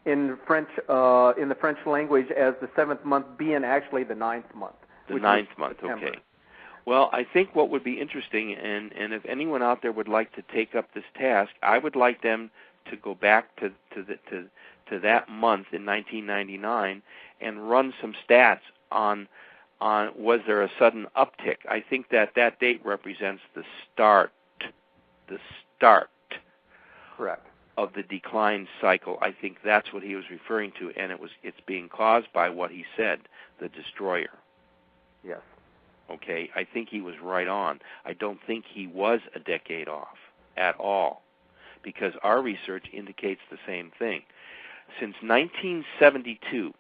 in the French language as the 7th month being actually the 9th month. The 9th month, okay. Well, I think what would be interesting, and if anyone out there would like to take up this task, I would like them to go back to that month in 1999 and run some stats on was there a sudden uptick. I think that date represents the start Correct. of the decline cycle. I think that's what he was referring to, and it's being caused by what he said, the destroyer. Yes. Okay, I think he was right on. I don't think he was a decade off at all, because our research indicates the same thing. Since 1972,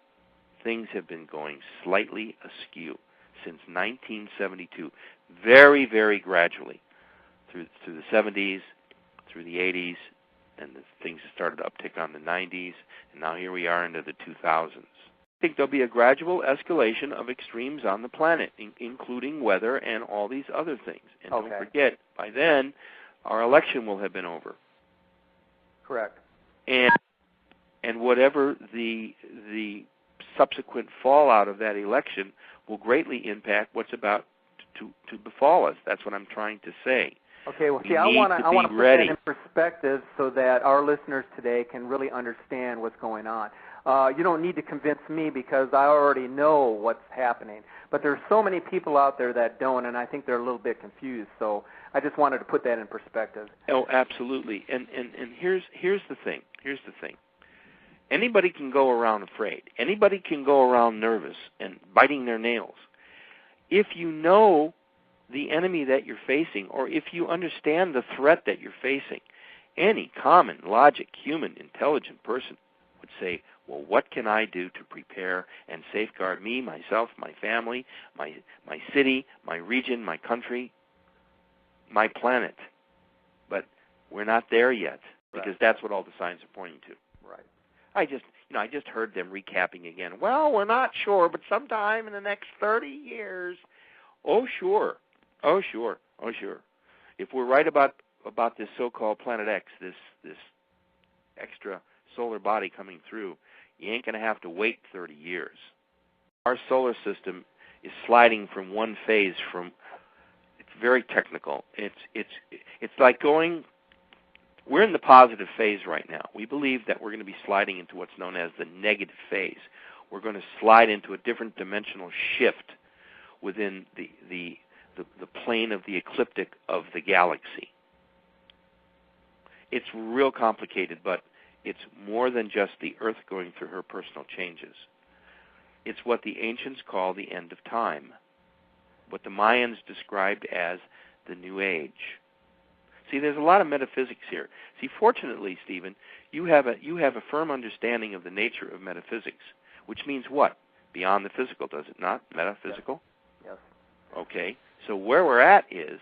things have been going slightly askew. Since 1972, very, very gradually, through the 70s, through the 80s, and things started to uptick on the 90s, and now here we are into the 2000s. I think there'll be a gradual escalation of extremes on the planet, including weather and all these other things. And don't forget, by then, our election will have been over. Correct. And whatever the subsequent fallout of that election will greatly impact what's about to befall us. That's what I'm trying to say. Okay, well, see, I want to put that in perspective so that our listeners today can really understand what's going on. You don't need to convince me because I already know what's happening. But there's so many people out there that don't, and I think they're a little bit confused. So I just wanted to put that in perspective. Oh, absolutely. And here's the thing. Anybody can go around afraid. Anybody can go around nervous and biting their nails. If you know the enemy that you're facing, or if you understand the threat that you're facing, any common, logic, human, intelligent person would say, well, what can I do to prepare and safeguard me, myself, my family, my city, my region, my country, my planet? But we're not there yet, because that's what all the signs are pointing to. Right. I just heard them recapping again. Well, we're not sure, but sometime in the next 30 years. Oh, sure. If we're right about this so-called Planet X, this extra solar body coming through, you ain't going to have to wait 30 years. Our solar system is sliding from one phase from. It's very technical. It's like going. We're in the positive phase right now. We believe that we're going to be sliding into what's known as the negative phase. We're going to slide into a different dimensional shift within the plane of the ecliptic of the galaxy. It's real complicated, but it's more than just the Earth going through her personal changes. It's what the ancients call the end of time, what the Mayans described as the New Age. See, there's a lot of metaphysics here. See, fortunately, Stephen, you have a firm understanding of the nature of metaphysics, which means what? Beyond the physical, does it not? Metaphysical? Yes. Okay. So where we're at is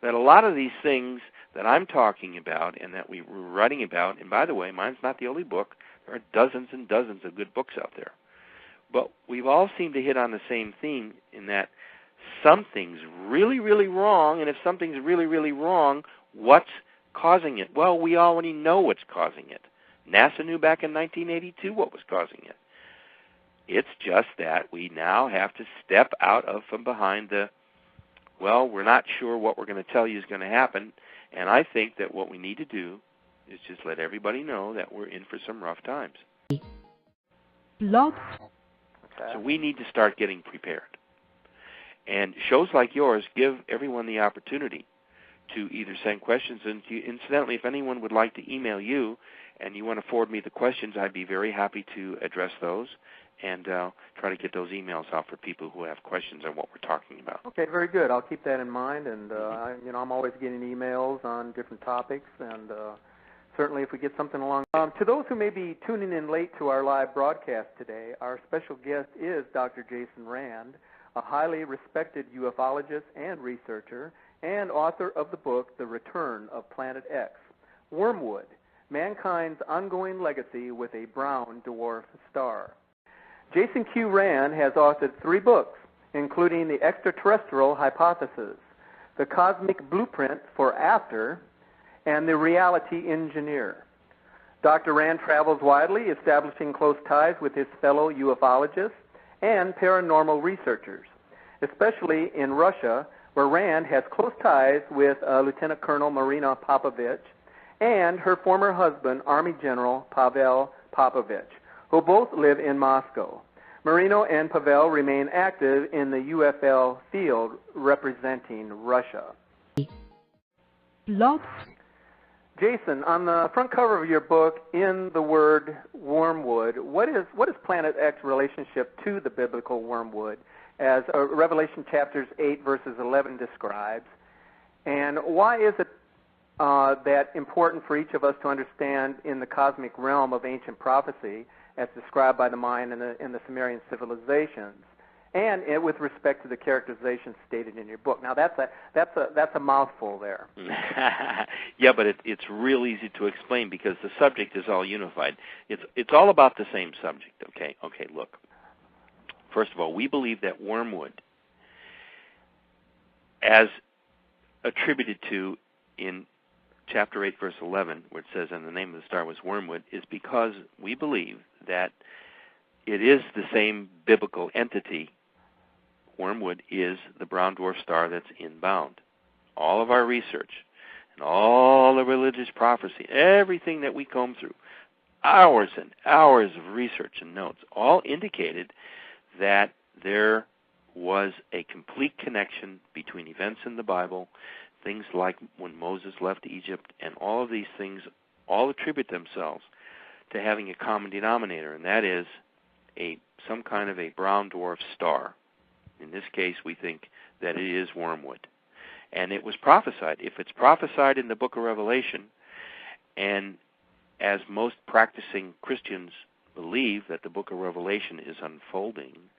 that a lot of these things that I'm talking about and that we were writing about, and by the way, mine's not the only book. There are dozens and dozens of good books out there. But we've all seemed to hit on the same theme in that something's really, really wrong, and if something's really, really wrong, what's causing it? Well, we already know what's causing it. NASA knew back in 1982 what was causing it. It's just that we now have to step out from behind we're not sure what we're going to tell you is going to happen, and I think that what we need to do is just let everybody know that we're in for some rough times. Blog. So we need to start getting prepared. And shows like yours give everyone the opportunity to either send questions, and incidentally, if anyone would like to email you and you want to forward me the questions, I'd be very happy to address those and try to get those emails out for people who have questions on what we're talking about. Okay, very good. I'll keep that in mind, and I'm always getting emails on different topics, and certainly if we get something along. To those who may be tuning in late to our live broadcast today, our special guest is Dr. Jaysen Rand, a highly respected ufologist and researcher, and author of the book, The Return of Planet X, Wormwood, Mankind's Ongoing Legacy with a Brown Dwarf Star. Jaysen Q Rand has authored 3 books, including The Extraterrestrial Hypothesis, The Cosmic Blueprint for After, and The Reality Engineer. Dr. Rand travels widely, establishing close ties with his fellow ufologists and paranormal researchers, especially in Russia, where Rand has close ties with Lieutenant Colonel Marina Popovich and her former husband, Army General Pavel Popovich, who both live in Moscow. Marino and Pavel remain active in the UFL field representing Russia. Blog. Jaysen, on the front cover of your book, in the word wormwood, what is Planet X's relationship to the biblical wormwood, as Revelation chapters 8 verses 11 describes, and why is it that important for each of us to understand in the cosmic realm of ancient prophecy, as described by the Mayan and the Sumerian civilizations, and with respect to the characterizations stated in your book? Now that's a mouthful there. Yeah, but it's real easy to explain because the subject is all unified. It's all about the same subject. Okay. Look. First of all, we believe that wormwood, as attributed to in chapter 8, verse 11, where it says, "And the name of the star was wormwood," is because we believe that it is the same biblical entity. Wormwood is the brown dwarf star that's inbound. All of our research and all the religious prophecy, everything that we comb through, hours and hours of research and notes, all indicated that there was a complete connection between events in the Bible, things like when Moses left Egypt, and all of these things all attribute themselves to having a common denominator, and that is some kind of a brown dwarf star. In this case, we think that it is wormwood. And it was prophesied. If it's prophesied in the book of Revelation, and as most practicing Christians believe that the book of Revelation is unfolding,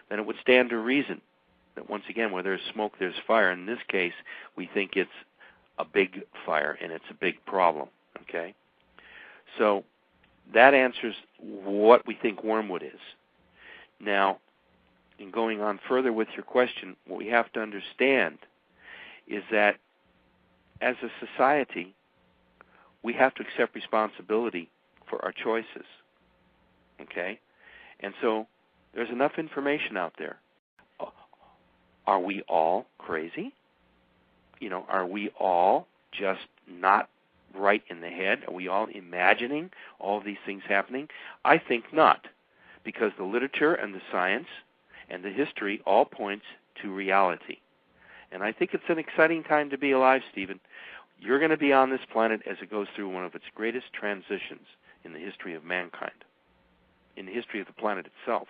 then it would stand to reason that once again, where there's smoke, there's fire. In this case, we think it's a big fire, and it's a big problem. Okay? So that answers what we think wormwood is. Now, in going on further with your question, what we have to understand is that as a society, we have to accept responsibility for our choices. Okay? And so there's enough information out there. Are we all crazy? Are we all just not right in the head? Are we all imagining all of these things happening? I think not, because the literature and the science and the history all points to reality. And I think it's an exciting time to be alive, Stephen. You're going to be on this planet as it goes through one of its greatest transitions in the history of mankind, in the history of the planet itself.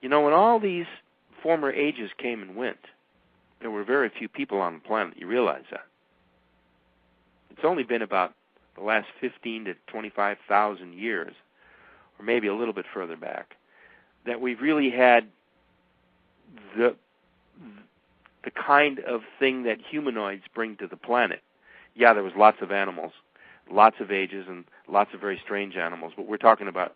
When all these former ages came and went, there were very few people on the planet. You realize that. It's only been about the last 15 to 25,000 years, or maybe a little bit further back, that we've really had the kind of thing that humanoids bring to the planet. Yeah, there was lots of animals, lots of ages, and lots of very strange animals, but we're talking about,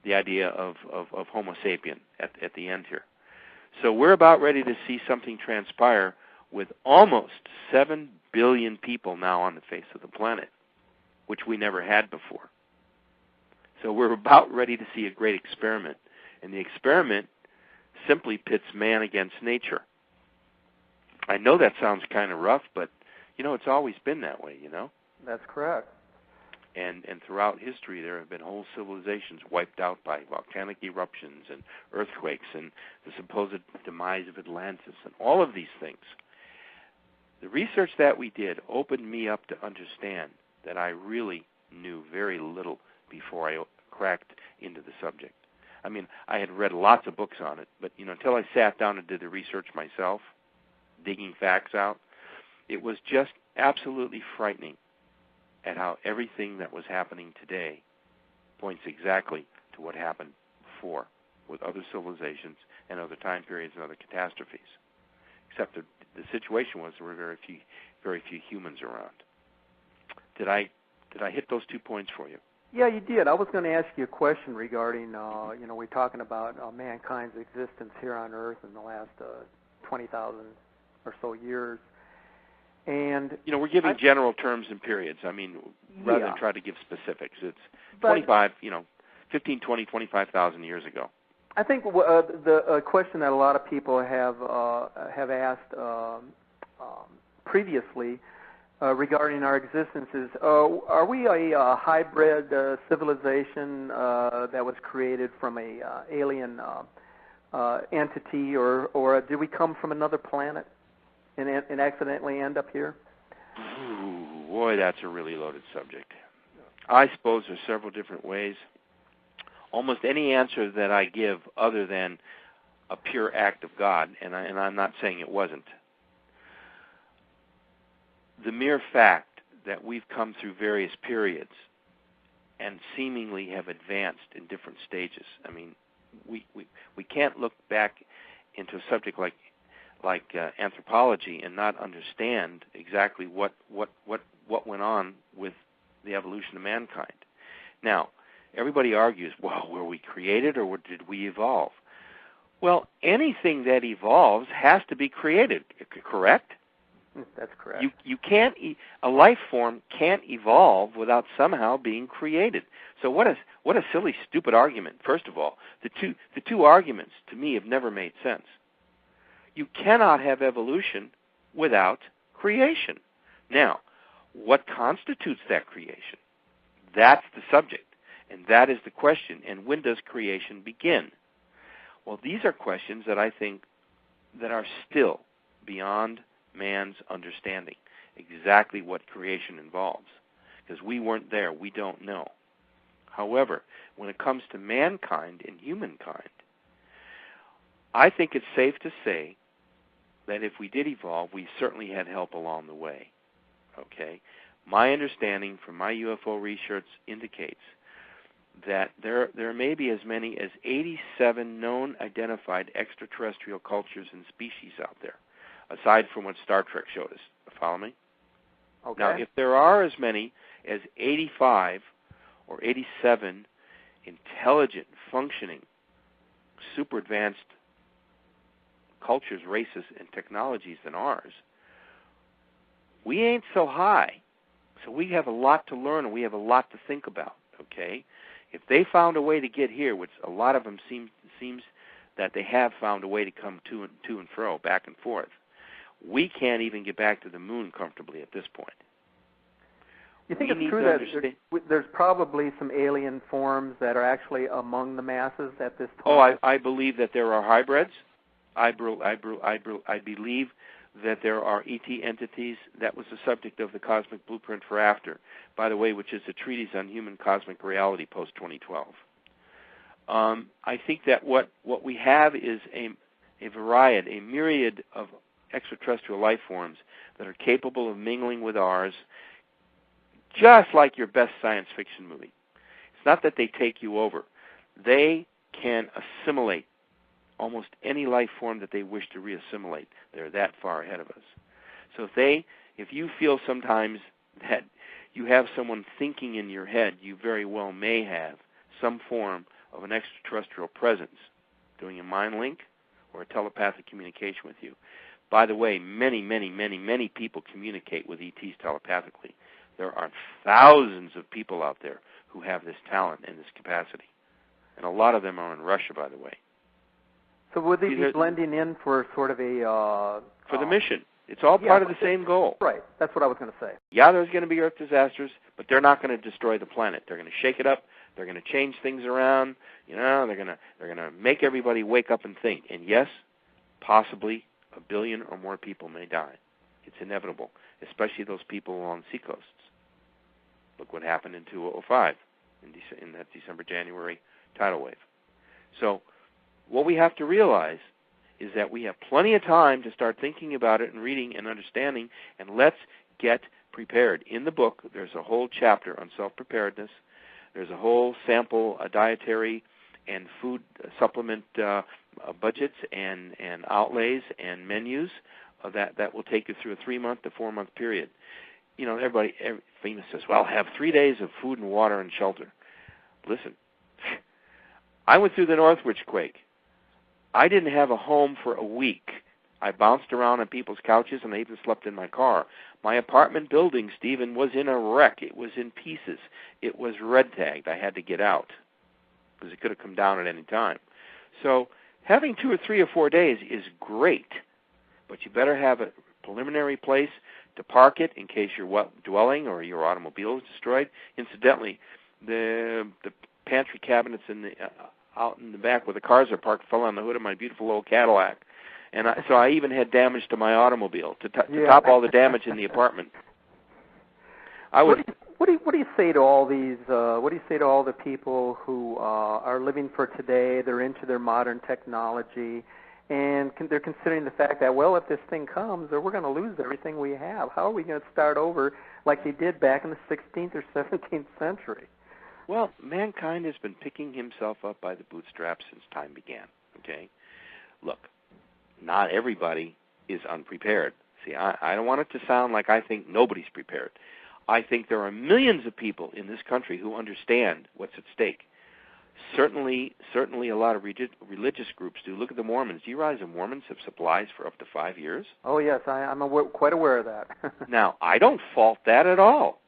the idea of Homo sapien at the end here. So we're about ready to see something transpire with almost 7 billion people now on the face of the planet, which we never had before. So we're about ready to see a great experiment. And the experiment simply pits man against nature. I know that sounds kind of rough, but, it's always been that way, That's correct. And throughout history, there have been whole civilizations wiped out by volcanic eruptions and earthquakes and the supposed demise of Atlantis and all of these things. The research that we did opened me up to understand that I really knew very little before I cracked into the subject. I mean, I had read lots of books on it, but, until I sat down and did the research myself, digging facts out, it was just absolutely frightening at how everything that was happening today points exactly to what happened before with other civilizations and other time periods and other catastrophes. Except the situation was there were very few humans around. Did I hit those 2 points for you? Yeah, you did. I was going to ask you a question regarding, we're talking about mankind's existence here on Earth in the last 20,000 or so years. And we're giving general terms and periods. I mean, rather than try to give specifics. It's 15, 20, 25,000 years ago. I think the question that a lot of people have asked previously regarding our existence is, are we a hybrid civilization that was created from a alien entity, or did we come from another planet and accidentally end up here? Ooh, boy, that's a really loaded subject. I suppose there's several different ways. Almost any answer that I give other than a pure act of God, and I'm not saying it wasn't, the mere fact that we've come through various periods and seemingly have advanced in different stages. I mean, we can't look back into a subject like anthropology and not understand exactly what went on with the evolution of mankind. Now, everybody argues, well, were we created or did we evolve? Well, anything that evolves has to be created, correct? That's correct. You can't a life form can't evolve without somehow being created. So what a silly, stupid argument. First of all, the two arguments to me have never made sense. You cannot have evolution without creation. Now, what constitutes that creation? That's the subject, and that is the question. And when does creation begin? Well, these are questions that I think that are still beyond man's understanding, exactly what creation involves, because we weren't there. We don't know. However, when it comes to mankind and humankind, I think it's safe to say that if we did evolve, we certainly had help along the way. Okay? My understanding from my UFO research indicates that there may be as many as 87 known identified extraterrestrial cultures and species out there, aside from what Star Trek showed us. Follow me? Okay. Now, if there are as many as 85 or 87 intelligent, functioning, super advanced cultures, races, and technologies than ours, we ain't so high. So we have a lot to learn and we have a lot to think about, okay? If they found a way to get here, which a lot of them seems that they have found a way to come to and fro, back and forth, we can't even get back to the moon comfortably at this point. You think it's true that there's probably some alien forms that are actually among the masses at this time? Oh, I believe that there are hybrids. I believe that there are ET entities. That was the subject of the Cosmic Blueprint for After, by the way, which is a treatise on human cosmic reality post-2012. I think that what we have is a variety, a myriad of extraterrestrial life forms that are capable of mingling with ours, just like your best science fiction movie. It's not that they take you over. They can assimilate almost any life form that they wish to reassimilate. They're that far ahead of us. So if you feel sometimes that you have someone thinking in your head, you very well may have some form of an extraterrestrial presence doing a mind link or a telepathic communication with you. By the way, many people communicate with ETs telepathically. There are thousands of people out there who have this talent and this capacity. And a lot of them are in Russia, by the way. So would they be blending in for sort of a... for the mission. It's all part of the same goal. Right. That's what I was going to say. Yeah, there's going to be Earth disasters, but they're not going to destroy the planet. They're going to shake it up. They're going to change things around. They're going to make everybody wake up and think. And yes, possibly 1 billion or more people may die. It's inevitable, especially those people along the seacoasts. Look what happened in 2005 in that December-January tidal wave. So what we have to realize is that we have plenty of time to start thinking about it and reading and understanding, and let's get prepared. In the book, there's a whole chapter on self-preparedness. There's a whole sample dietary and food supplement budgets and outlays and menus that will take you through a 3-month to 4-month period. Everybody famous says, well, have 3 days of food and water and shelter. Listen, I went through the Northridge quake. I didn't have a home for a week. I bounced around on people's couches, and I even slept in my car. My apartment building, Stephen, was in a wreck. It was in pieces. It was red tagged. I had to get out because it could have come down at any time. So having 2 or 3 or 4 days is great, but you better have a preliminary place to park it in case your dwelling or your automobile is destroyed. Incidentally, the pantry cabinets out in the back where the cars are parked fell on the hood of my beautiful old Cadillac. And so I even had damage to my automobile to top all the damage in the apartment. What do you say to all these? What do you say to all the people who are living for today? They're into their modern technology, and they're considering the fact that, well, if this thing comes, we're going to lose everything we have. How are we going to start over like they did back in the 16th or 17th century? Well, mankind has been picking himself up by the bootstraps since time began. Okay, look. Not everybody is unprepared. See, I don't want it to sound like I think nobody's prepared. I think there are millions of people in this country who understand what's at stake. Certainly a lot of religious groups do. Look at the Mormons. Do you realize the Mormons have supplies for up to 5 years? Oh, yes, I'm quite aware of that. Now, I don't fault that at all.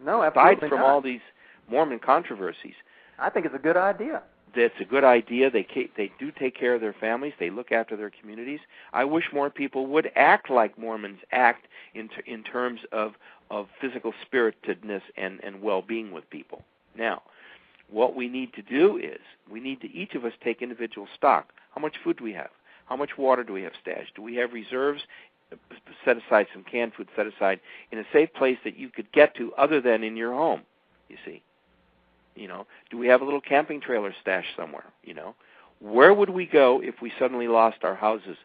No, absolutely aside from not. all these Mormon controversies. I think it's a good idea. That's a good idea. They do take care of their families. They look after their communities. I wish more people would act like Mormons act in terms of physical spiritedness and well-being with people. Now, what we need to do is we need to each of us take individual stock. How much food do we have? How much water do we have stashed? Do we have reserves? Set aside some canned food, set aside in a safe place that you could get to other than in your home, you see. You know, do we have a little camping trailer stashed somewhere? You know, where would we go if we suddenly lost our houses?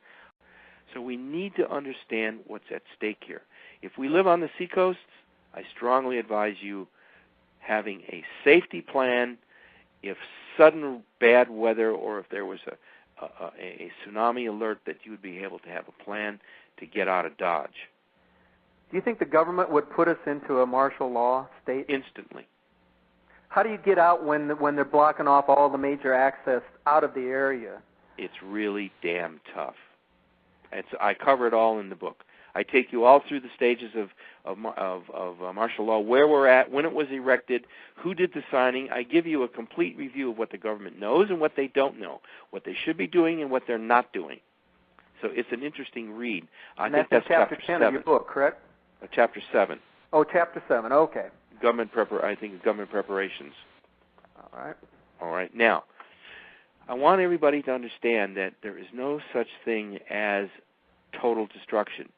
So we need to understand what's at stake here. If we live on the seacoasts, I strongly advise you having a safety plan. If sudden bad weather or if there was a tsunami alert, that you would be able to have a plan to get out of Dodge. Do you think the government would put us into a martial law state? Instantly. How do you get out when they're blocking off all the major access out of the area? It's really damn tough. I cover it all in the book. I take you all through the stages of martial law, where we're at, when it was erected, who did the signing. I give you a complete review of what the government knows and what they don't know, what they should be doing and what they're not doing. So it's an interesting read. I think that's chapter 10 7 of your book, correct? Chapter 7. Oh, chapter 7. Okay. Government preparations. All right. Now, I want everybody to understand that there is no such thing as total destruction.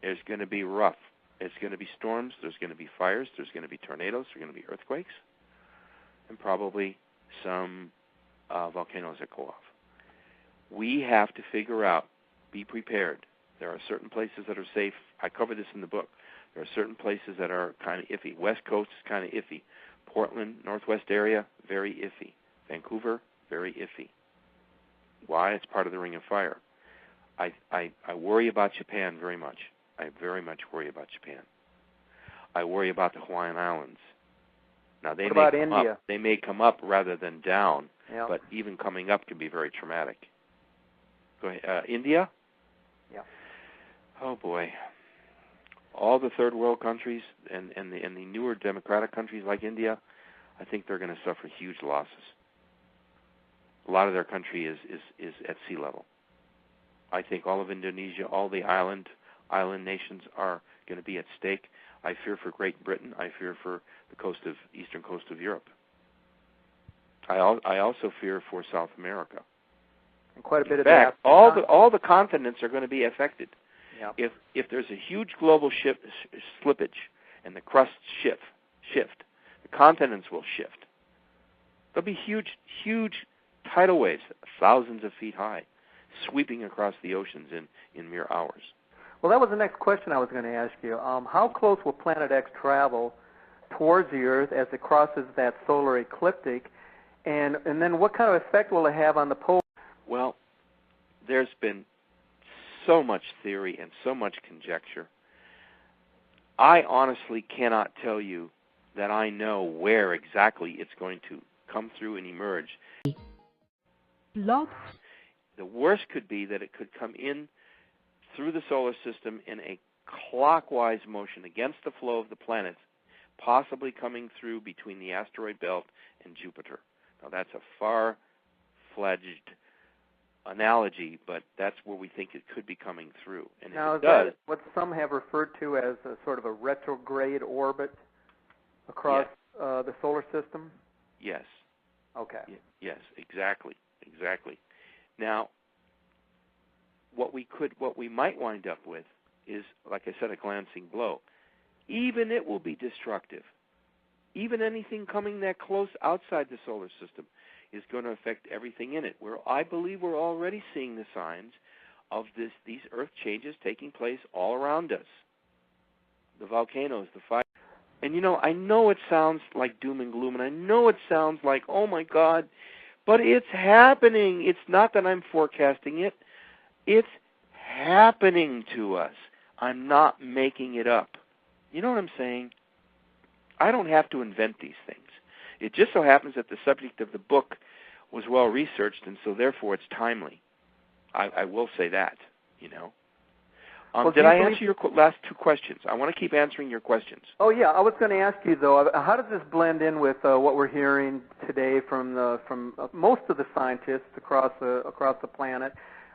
There's going to be rough. There's going to be storms. There's going to be fires. There's going to be tornadoes. There's going to be earthquakes, and probably some volcanoes that go off. We have to figure out, be prepared. There are certain places that are safe. I cover this in the book. There are certain places that are kind of iffy. West Coast is kind of iffy. Portland, Northwest area, very iffy. Vancouver, very iffy. Why? It's part of the Ring of Fire. I worry about Japan very much. I very much worry about Japan. I worry about the Hawaiian Islands. Now, they may come India? Up. They may come up rather than down, Yep. but even coming up can be very traumatic. Go ahead. India? Yeah. Oh, boy. All the third world countries and the newer democratic countries like India, I think they're going to suffer huge losses. A lot of their country is at sea level. I think all of Indonesia, all the island nations are going to be at stake. I fear for Great Britain. I fear for the eastern coast of Europe. I also fear for South America. And quite a bit In of fact, that. all the continents are going to be affected. Yep. If there's a huge global slippage and the crusts shift, the continents will shift. There'll be huge tidal waves, thousands of feet high, sweeping across the oceans in mere hours. Well, that was the next question I was going to ask you. How close will Planet X travel towards the Earth as it crosses that solar ecliptic, and then what kind of effect will it have on the pole? Well, there's been so much theory and so much conjecture. I honestly cannot tell you that I know where exactly it's going to come through and emerge. Blog. The worst could be that it could come in through the solar system in a clockwise motion against the flow of the planets, possibly coming through between the asteroid belt and Jupiter. Now, that's a far-fledged analogy, but that's where we think it could be coming through. And now, if it does, that what some have referred to as a sort of a retrograde orbit across the solar system? Yes. Okay. Yes, exactly. Now, what we might wind up with is, like I said, a glancing blow. Even it will be destructive. Even anything coming that close outside the solar system is going to affect everything in it. I believe we're already seeing the signs of these Earth changes taking place all around us. The volcanoes, the fire. And, I know it sounds like doom and gloom, and I know it sounds like, oh, my God, but it's happening. It's not that I'm forecasting it. It's happening to us. I'm not making it up. You know what I'm saying? I don't have to invent these things. It just so happens that the subject of the book was well researched, and so therefore it's timely. I will say that, Well, did I answer your last two questions? I want to keep answering your questions. Oh, yeah. I was going to ask you, though, how does this blend in with what we're hearing today from most of the scientists across the planet,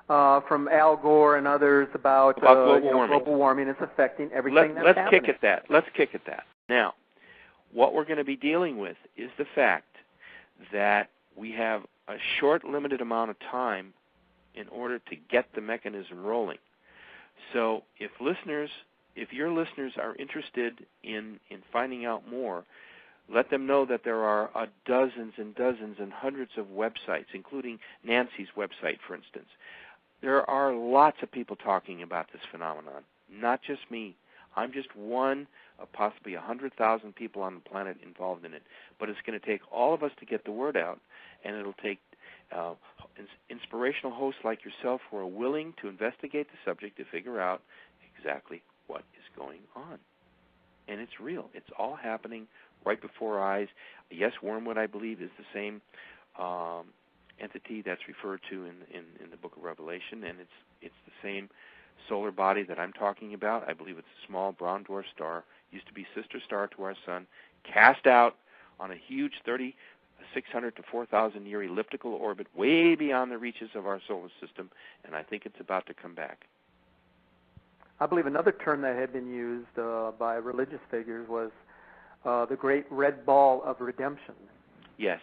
from Al Gore and others about global warming? It's affecting everything that's happening. Let's kick at that. Now, what we're going to be dealing with is the fact that we have a short, limited amount of time in order to get the mechanism rolling. So if your listeners are interested in finding out more, let them know that there are dozens and dozens and hundreds of websites, including Nancy's website, for instance. There are lots of people talking about this phenomenon, not just me. I'm just one of possibly 100,000 people on the planet involved in it. But it's going to take all of us to get the word out, and it'll take inspirational hosts like yourself who are willing to investigate the subject to figure out exactly what is going on. And it's real. It's all happening right before our eyes. Yes, Wormwood, I believe, is the same entity that's referred to in the book of Revelation, and it's the same solar body that I'm talking about. I believe it's a small brown dwarf star, used to be sister star to our sun, cast out on a huge 3,600 to 4,000 year elliptical orbit way beyond the reaches of our solar system, and I think it's about to come back. I believe another term that had been used by religious figures was the great red ball of redemption. Yes.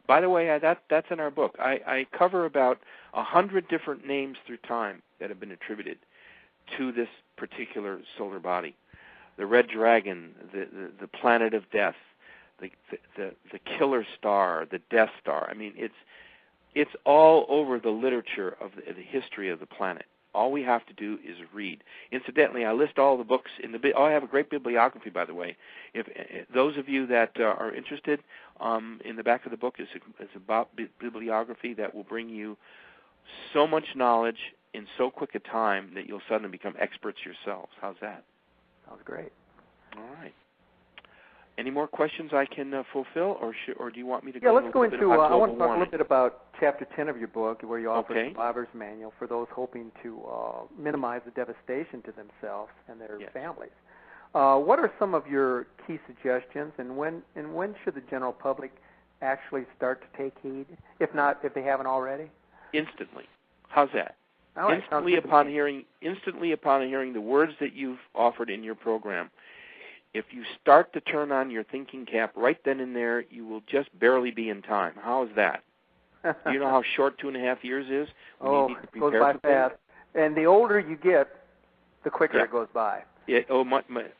By the way, that's in our book. I cover about 100 different names through time that have been attributed to this particular solar body. The red dragon, the planet of death, the killer star, the Death Star. I mean, it's all over the literature of the history of the planet. All we have to do is read. Incidentally, I list all the books in the. I have a great bibliography, by the way. If those of you that are interested, in the back of the book is about bibliography that will bring you so much knowledge in so quick a time that you'll suddenly become experts yourselves. How's that? Sounds great. All right. Any more questions I can fulfill, or do you want me to go? Yeah, let's go into. I want to talk warming? a little bit about Chapter 10 of your book, where you offer Okay. a survivor's manual for those hoping to minimize the devastation to themselves and their families. What are some of your key suggestions, and when should the general public actually start to take heed, if they haven't already? Instantly. How's that? All right, instantly upon hearing the words that you've offered in your program. If you start to turn on your thinking cap right then and there, you will just barely be in time. How is that? Do you know how short 2.5 years is? It goes by fast. And the older you get, the quicker it goes by.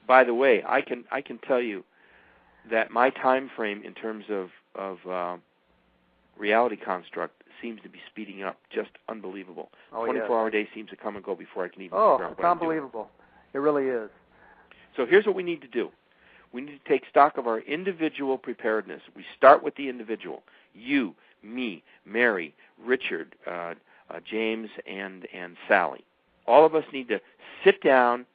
By the way, I can tell you that my time frame in terms of reality construct seems to be speeding up, just unbelievable. 24-hour day seems to come and go before I can even figure out what I'm doing. It's unbelievable. It really is. So here's what we need to do. We need to take stock of our individual preparedness. We start with the individual. You, me, Mary, Richard, James, and Sally. All of us need to sit down,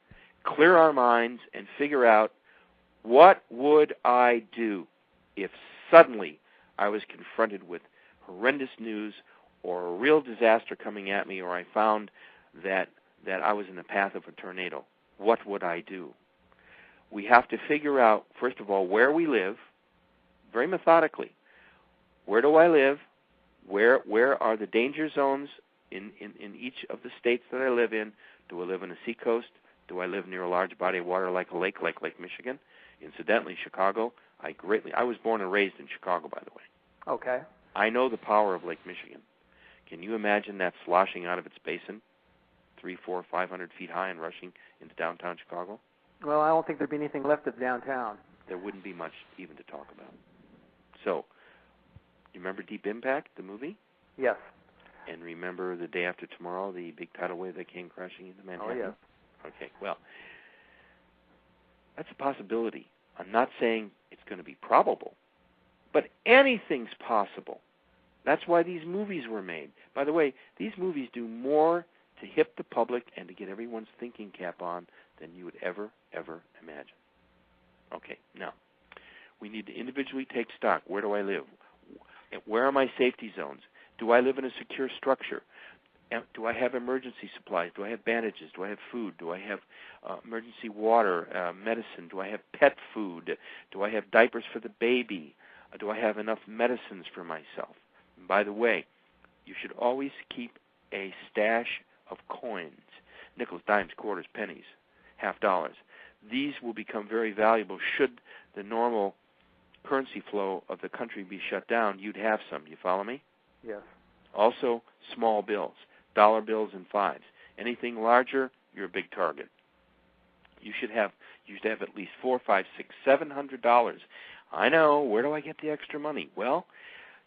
clear our minds, and figure out, what would I do if suddenly I was confronted with horrendous news or a real disaster coming at me, or I found that that I was in the path of a tornado, what would I do? We have to figure out, first of all, where we live, very methodically. Where do I live? Where are the danger zones in each of the states that I live in? Do I live on a seacoast? Do I live near a large body of water like a lake, like Lake Michigan? Incidentally, Chicago, I was born and raised in Chicago, by the way. Okay. I know the power of Lake Michigan. Can you imagine that sloshing out of its basin, 300, 400, 500 feet high and rushing into downtown Chicago? Well, I don't think there'd be anything left of downtown. There wouldn't be much even to talk about. So, you remember Deep Impact, the movie? Yes. And remember The Day After Tomorrow, the big tidal wave that came crashing into Manhattan? Oh, yes. Okay, well, that's a possibility. I'm not saying it's going to be probable, but anything's possible. That's why these movies were made. By the way, these movies do more to hip the public and to get everyone's thinking cap on than you would ever imagine. Okay, now, we need to individually take stock. Where do I live? Where are my safety zones? Do I live in a secure structure? Do I have emergency supplies? Do I have bandages? Do I have food? Do I have emergency water, medicine? Do I have pet food? Do I have diapers for the baby? Do I have enough medicines for myself? And by the way, you should always keep a stash of coins, nickels, dimes, quarters, pennies, $50. These will become very valuable should the normal currency flow of the country be shut down. You'd have some. You follow me? Yes. Also, small bills, dollar bills and fives. Anything larger, you're a big target. You should have at least $400, $500, $600, $700. I know. Where do I get the extra money? Well,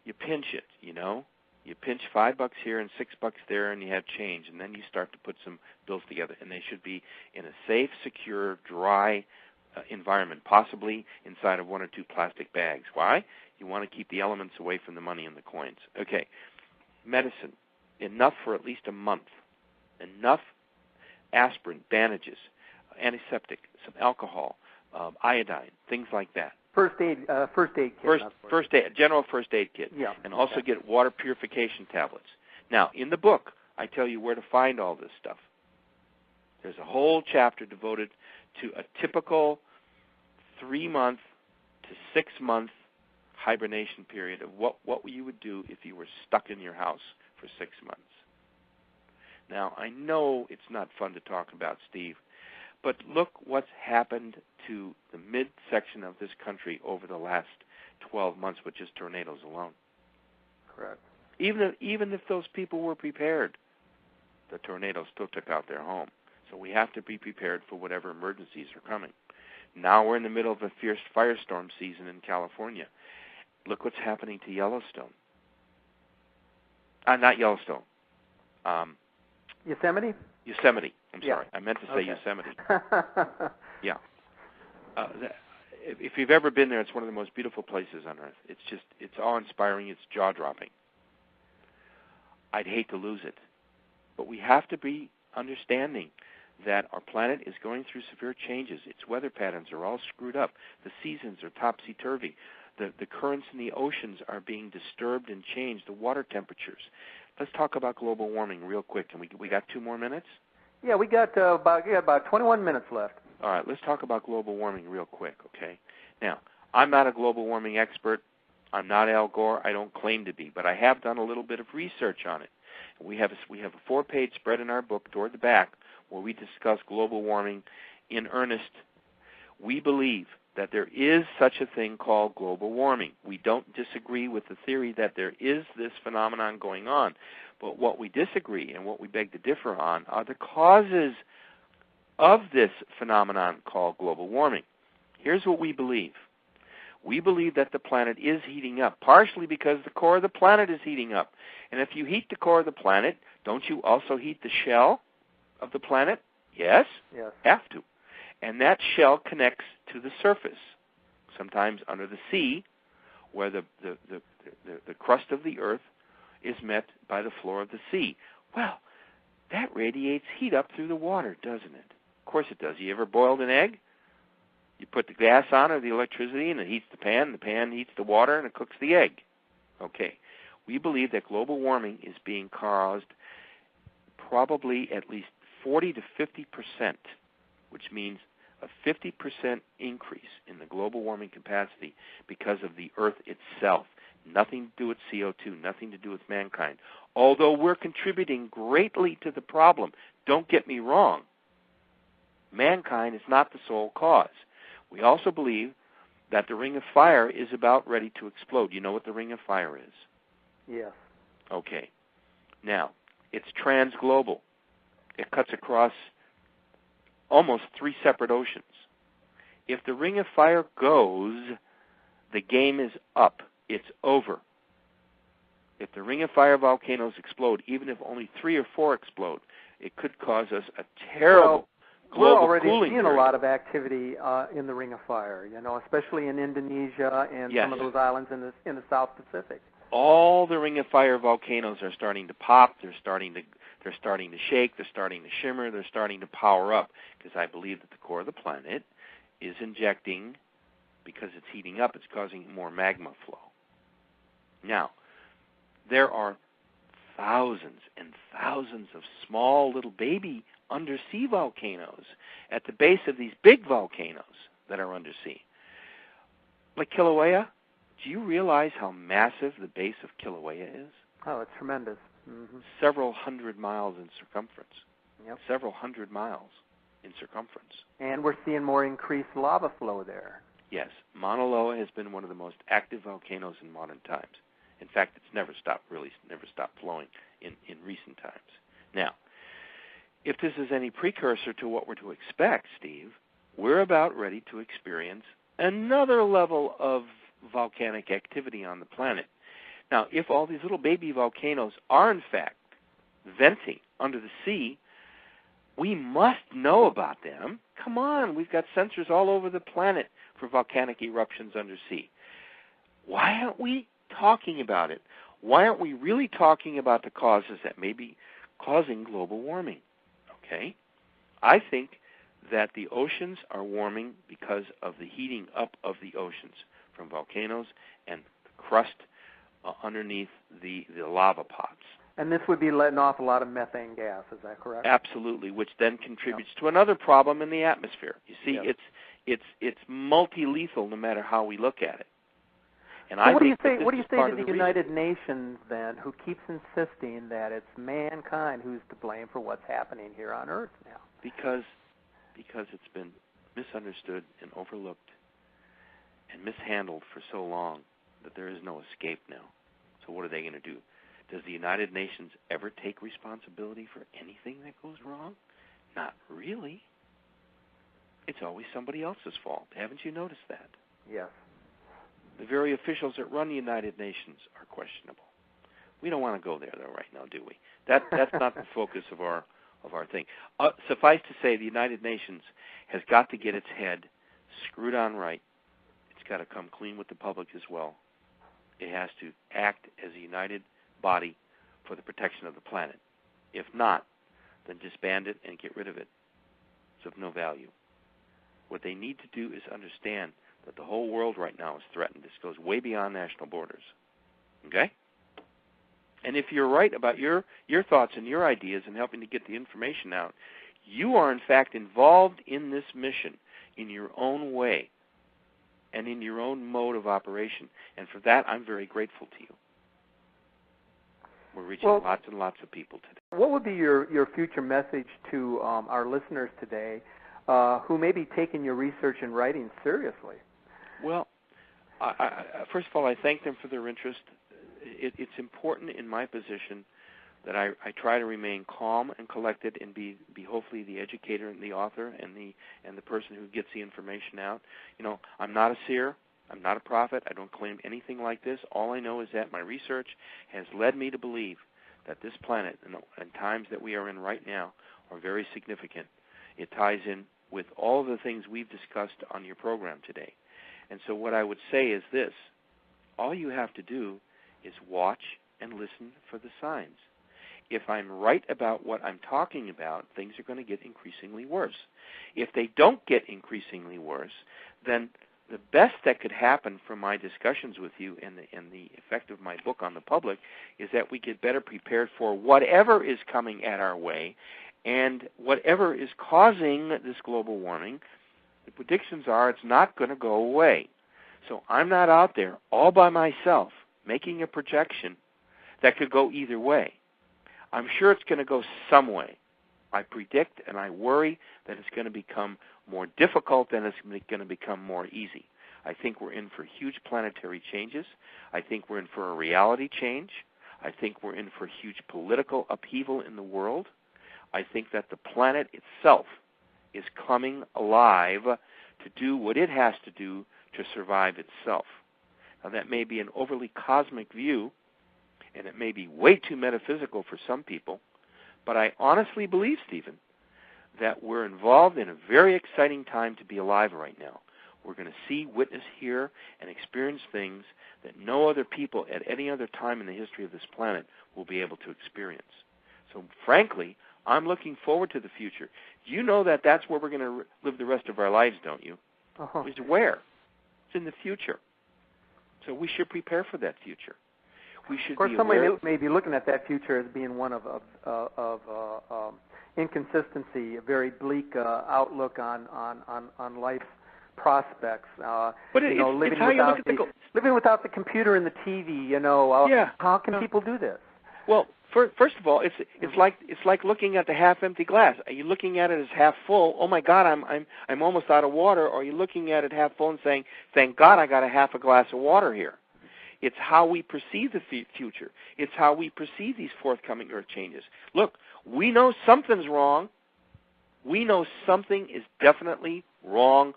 you pinch it. You pinch $5 here and $6 there, and you have change, and then you start to put some bills together, and they should be in a safe, secure, dry environment, possibly inside of 1 or 2 plastic bags. Why? You want to keep the elements away from the money and the coins. Okay. Medicine, enough for at least a month. Enough aspirin, bandages, antiseptic, some alcohol, iodine, things like that. First aid kit. First aid, general first aid kit. Yeah. And also get water purification tablets. Now, in the book, I tell you where to find all this stuff. There's a whole chapter devoted to a typical 3-month to 6-month hibernation period of what you would do if you were stuck in your house for 6 months. Now, I know it's not fun to talk about, Steve, but look what's happened to the midsection of this country over the last 12 months with just tornadoes alone. Correct. Even if those people were prepared, the tornadoes still took out their home. So we have to be prepared for whatever emergencies are coming. Now we're in the middle of a fierce firestorm season in California. Look what's happening to Yellowstone. Not Yellowstone. Yosemite? Yosemite. I'm sorry. Yeah. I meant to say Okay. Yosemite. Yeah. If you've ever been there, it's one of the most beautiful places on earth. It's awe-inspiring. It's jaw-dropping. I'd hate to lose it. But we have to be understanding that our planet is going through severe changes. Its weather patterns are all screwed up. The seasons are topsy-turvy. The currents in the oceans are being disturbed and changed. The water temperatures. Let's talk about global warming real quick. And we got 2 more minutes? Yeah, we got about 21 minutes left. All right, let's talk about global warming real quick, okay? Now, I'm not a global warming expert. I'm not Al Gore. I don't claim to be, but I have done a little bit of research on it. We have a 4-page spread in our book toward the back where we discuss global warming in earnest. We believe that there is such a thing called global warming. We don't disagree with the theory that there is this phenomenon going on, but what we disagree and what we beg to differ on are the causes of this phenomenon called global warming. Here's what we believe. We believe that the planet is heating up, partially because the core of the planet is heating up. And if you heat the core of the planet, don't you also heat the shell of the planet? Yes? Yes. Have to. And that shell connects to the surface, sometimes under the sea, where the crust of the earth is met by the floor of the sea. Well, that radiates heat up through the water, doesn't it? Of course it does. You ever boiled an egg? You put the gas on or the electricity, and it heats the pan heats the water, and it cooks the egg. Okay. We believe that global warming is being caused probably at least 40 to 50%, which means a 50% increase in the global warming capacity because of the Earth itself. Nothing to do with CO2, nothing to do with mankind. Although we're contributing greatly to the problem, don't get me wrong, mankind is not the sole cause. We also believe that the Ring of Fire is about ready to explode. You know what the Ring of Fire is? Yes. Okay. Now, it's transglobal. It cuts across almost 3 separate oceans. If the Ring of Fire goes, the game is up. It's over. If the Ring of Fire volcanoes explode, even if only 3 or 4 explode, it could cause us a terrible global we're already cooling seeing period. a lot of activity in the Ring of Fire, especially in Indonesia and Yes. some of those islands in the South Pacific. All the Ring of Fire volcanoes are starting to pop. They're starting to shake. They're starting to shimmer. They're starting to power up, because I believe that the core of the planet is injecting, because it's heating up, it's causing more magma flow. Now, there are thousands and thousands of small little baby undersea volcanoes at the base of these big volcanoes that are undersea. Like Kilauea, do you realize how massive the base of Kilauea is? Oh, it's tremendous. Mm-hmm. Several hundred miles in circumference. Yep. Several hundred miles in circumference. And we're seeing more increased lava flow there. Yes, Mauna Loa has been one of the most active volcanoes in modern times. In fact, it's never stopped flowing in recent times. Now, if this is any precursor to what we're to expect, Steve, we're about ready to experience another level of volcanic activity on the planet. Now, if all these little baby volcanoes are in fact venting under the sea, we must know about them. Come on, we've got sensors all over the planet for volcanic eruptions undersea. Why aren't we talking about it? Why aren't we really talking about the causes that may be causing global warming? Okay? I think that the oceans are warming because of the heating up of the oceans from volcanoes and the crust underneath the lava pots. And this would be letting off a lot of methane gas, is that correct? Absolutely, which then contributes to another problem in the atmosphere. You see, it's multi-lethal no matter how we look at it. And so I what do you think say? What do you say to the reason. United Nations then, who keeps insisting that it's mankind who's to blame for what's happening here on Earth now? Because it's been misunderstood and overlooked and mishandled for so long that there is no escape now. So what are they going to do? Does the United Nations ever take responsibility for anything that goes wrong? Not really. It's always somebody else's fault. Haven't you noticed that? Yes. The very officials that run the United Nations are questionable. We don't want to go there, though, right now, do we? That's not the focus of our thing. Suffice to say, the United Nations has got to get its head screwed on right. It's got to come clean with the public as well. It has to act as a united body for the protection of the planet. If not, then disband it and get rid of it. It's of no value. What they need to do is understand that the whole world right now is threatened. This goes way beyond national borders. Okay? And if you're right about your thoughts and your ideas and helping to get the information out, you are in fact involved in this mission in your own way and in your own mode of operation. And for that, I'm very grateful to you. We're reaching lots and lots of people today. What would be your future message to our listeners today who may be taking your research and writing seriously? Well, first of all, I thank them for their interest. It's important in my position that I try to remain calm and collected and be hopefully the educator and the author and the person who gets the information out. I'm not a seer. I'm not a prophet. I don't claim anything like this. All I know is that my research has led me to believe that this planet and times that we are in right now are very significant. It ties in with all the things we've discussed on your program today. And so what I would say is this. All you have to do is watch and listen for the signs. If I'm right about what I'm talking about, things are going to get increasingly worse. If they don't get increasingly worse, then the best that could happen from my discussions with you and the effect of my book on the public is that we get better prepared for whatever is coming at our way And whatever is causing this global warming, the predictions are it's not going to go away. So I'm not out there all by myself making a projection that could go either way. I'm sure it's going to go some way. I predict and I worry that it's going to become more difficult than it's going to become more easy. I think we're in for huge planetary changes. I think we're in for a reality change. I think we're in for huge political upheaval in the world. I think that the planet itself is coming alive to do what it has to do to survive itself. Now, that may be an overly cosmic view, and it may be way too metaphysical for some people, but I honestly believe, Stephen, that we're involved in a very exciting time to be alive right now. We're going to see, witness, hear, and experience things that no other people at any other time in the history of this planet will be able to experience. So, frankly, I'm looking forward to the future. You know that that's where we're going to live the rest of our lives, don't you? Uh-huh. It's where? It's in the future. So we should prepare for that future. We should of course, be somebody aware. may be looking at that future as being one of inconsistency, a very bleak outlook on life's prospects. But it's how you look at living without the computer and the TV. You know, yeah. How can people do this? Well, first of all, it's like looking at the half-empty glass. Are you looking at it as half full? Oh my God, I'm almost out of water. Or are you looking at it half full and saying, thank God I got a half a glass of water here? It's how we perceive the future. It's how we perceive these forthcoming earth changes. Look, we know something's wrong. We know something is definitely wrong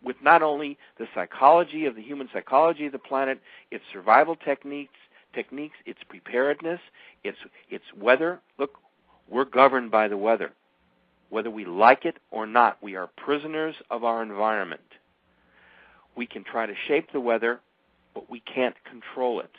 with not only the psychology of the human psychology of the planet, its survival techniques, its preparedness, its weather. Look, we're governed by the weather. Whether we like it or not, we are prisoners of our environment. We can try to shape the weather, but we can't control it.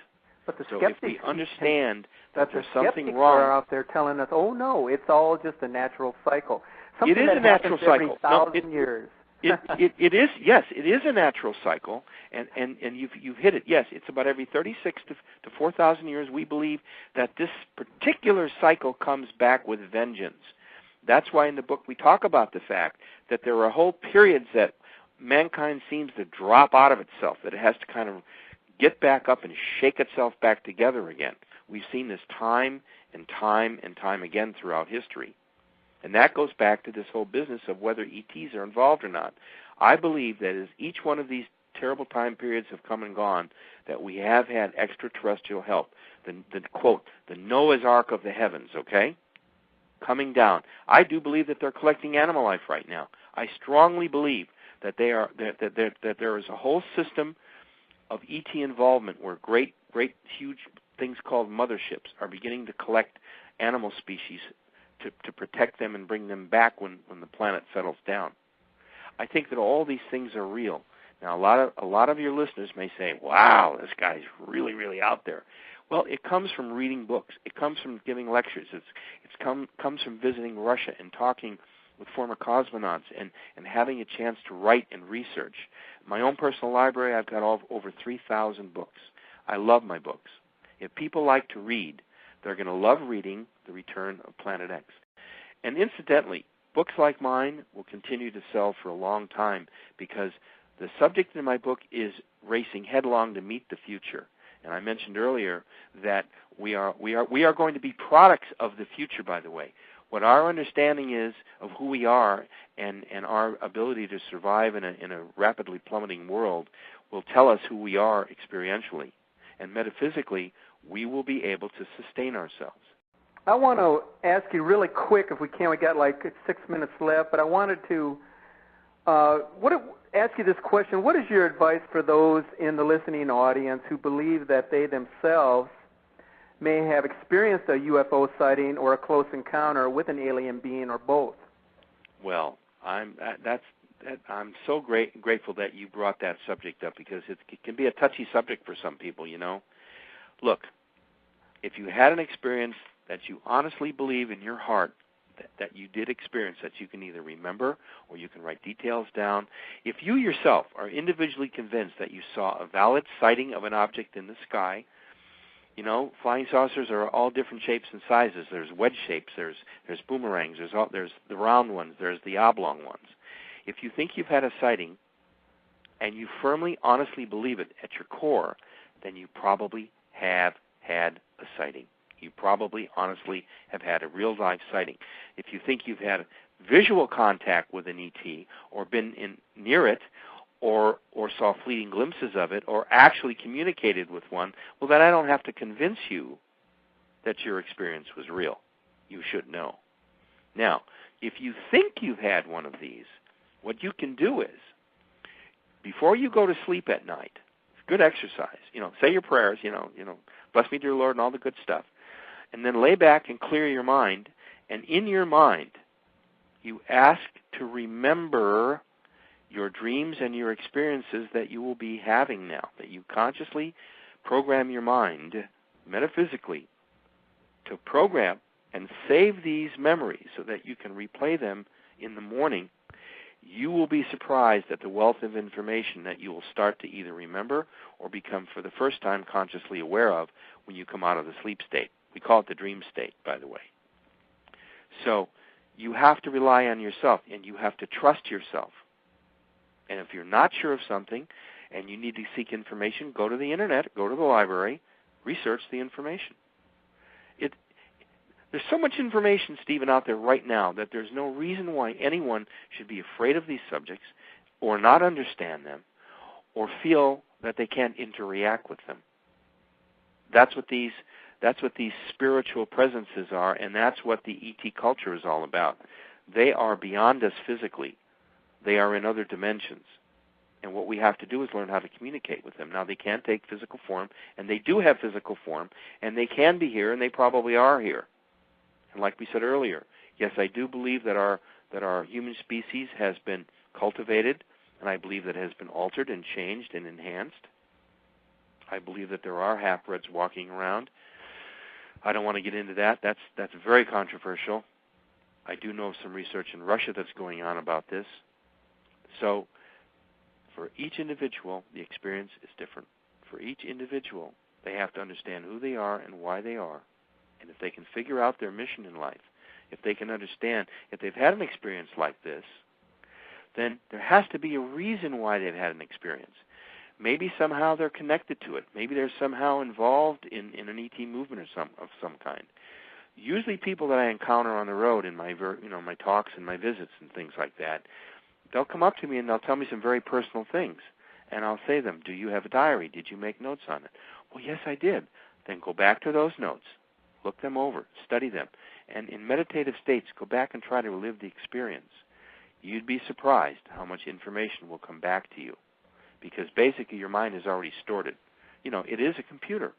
But the so skeptics, if we understand that there's the something wrong, are out there telling us, oh no, it's all just a natural cycle. Something it is that a natural happens cycle. Every 1,000 years. It is, yes, it is a natural cycle, and you've hit it. Yes, it's about every 36 to 4,000 years we believe that this particular cycle comes back with vengeance. That's why in the book we talk about the fact that there are whole periods that mankind seems to drop out of itself, that it has to kind of get back up and shake itself back together again. We've seen this time and time and time again throughout history. And that goes back to this whole business of whether ETs are involved or not. I believe that as each one of these terrible time periods have come and gone, that we have had extraterrestrial help. The quote, the Noah's Ark of the heavens, okay, coming down. I do believe that they're collecting animal life right now. I strongly believe that they are that there is a whole system of ET involvement where great, huge things called motherships are beginning to collect animal species to protect them and bring them back when the planet settles down. I think that all these things are real. Now, a lot of your listeners may say, wow, this guy's really, really out there. Well, it comes from reading books. It comes from giving lectures. It comes from visiting Russia and talking with former cosmonauts and having a chance to write and research. My own personal library, I've got over 3,000 books. I love my books. If people like to read, they're going to love reading The Return of Planet X. And incidentally, books like mine will continue to sell for a long time because the subject in my book is racing headlong to meet the future. And I mentioned earlier that we are going to be products of the future, by the way. What our understanding is of who we are and our ability to survive in a rapidly plummeting world will tell us who we are experientially. And metaphysically, we will be able to sustain ourselves. I want to ask you really quick, if we can. We got like 6 minutes left, but I wanted to ask you this question. What is your advice for those in the listening audience who believe that they themselves may have experienced a UFO sighting or a close encounter with an alien being or both? Well, I'm so grateful that you brought that subject up because it can be a touchy subject for some people, you know. Look, if you had an experience that you honestly believe in your heart that you did experience, that you can either remember or you can write details down, if you yourself are individually convinced that you saw a valid sighting of an object in the sky, You know, flying saucers are all different shapes and sizes. There's wedge shapes. There's boomerangs. There's the round ones. There's the oblong ones. If you think you've had a sighting, and you firmly, honestly believe it at your core, then you probably have had a sighting. You probably, honestly, have had a real-life sighting. If you think you've had visual contact with an ET, or been near it, or saw fleeting glimpses of it, or actually communicated with one, well, then I don't have to convince you that your experience was real. You should know. Now, if you think you've had one of these, what you can do is, before you go to sleep at night, good exercise, say your prayers, bless me, dear Lord, and all the good stuff, and then lay back and clear your mind, and in your mind, you ask to remember your dreams and your experiences that you will be having now, that you consciously program your mind metaphysically to program and save these memories so that you can replay them in the morning. You will be surprised at the wealth of information that you will start to either remember or become for the first time consciously aware of when you come out of the sleep state. We call it the dream state, by the way. So you have to rely on yourself, and you have to trust yourself. And if you're not sure of something and you need to seek information, go to the Internet, go to the library, research the information. There's so much information, Stephen, out there right now that there's no reason why anyone should be afraid of these subjects or not understand them or feel that they can't interact with them. That's what these spiritual presences are, and that's what the ET culture is all about. They are beyond us physically. They are in other dimensions. And what we have to do is learn how to communicate with them. Now, they can take physical form, and they do have physical form, and they can be here, and they probably are here. And like we said earlier, yes, I do believe that our human species has been cultivated, and I believe that it has been altered and changed and enhanced. I believe that there are half-breds walking around. I don't want to get into that. That's very controversial. I do know of some research in Russia that's going on about this. So for each individual, the experience is different. For each individual, they have to understand who they are and why they are. And if they can figure out their mission in life, if they can understand, if they've had an experience like this, then there has to be a reason why they've had an experience. Maybe somehow they're connected to it. Maybe they're somehow involved in an ET movement of some kind. Usually people that I encounter on the road in my my talks and my visits and things like that, they'll come up to me and they'll tell me some very personal things. And I'll say to them, do you have a diary? Did you make notes on it? Well, yes, I did. Then go back to those notes. Look them over. Study them. And in meditative states, go back and try to relive the experience. You'd be surprised how much information will come back to you. Because basically your mind has already stored it. It is a computer.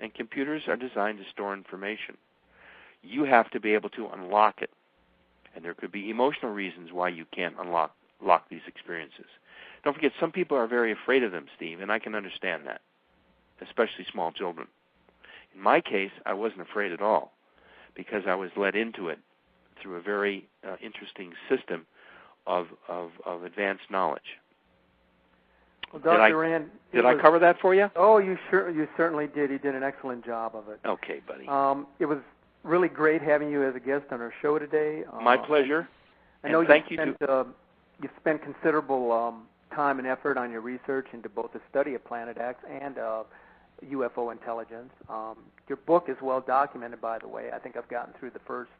And computers are designed to store information. You have to be able to unlock it. And there could be emotional reasons why you can't unlock these experiences. Don't forget, some people are very afraid of them, Steve, and I can understand that, especially small children. In my case, I wasn't afraid at all because I was led into it through a very interesting system of advanced knowledge. Well, Dr. Rand, did I cover that for you? Oh, you certainly did. You did an excellent job of it. Okay, buddy. It was really great having you as a guest on our show today. My pleasure. I know you spent considerable time and effort on your research into both the study of Planet X and UFO intelligence. Your book is well documented, by the way. I think I've gotten through the first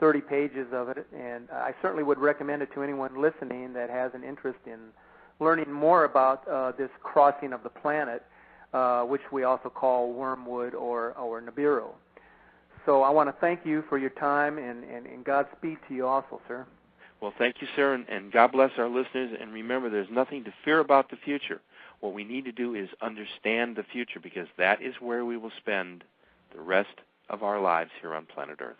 30 pages of it, and I certainly would recommend it to anyone listening that has an interest in learning more about this crossing of the planet, which we also call wormwood or Nibiru. So I want to thank you for your time, and Godspeed to you also, sir. Well, thank you, sir, and God bless our listeners. And remember, there's nothing to fear about the future. What we need to do is understand the future, because that is where we will spend the rest of our lives here on planet Earth.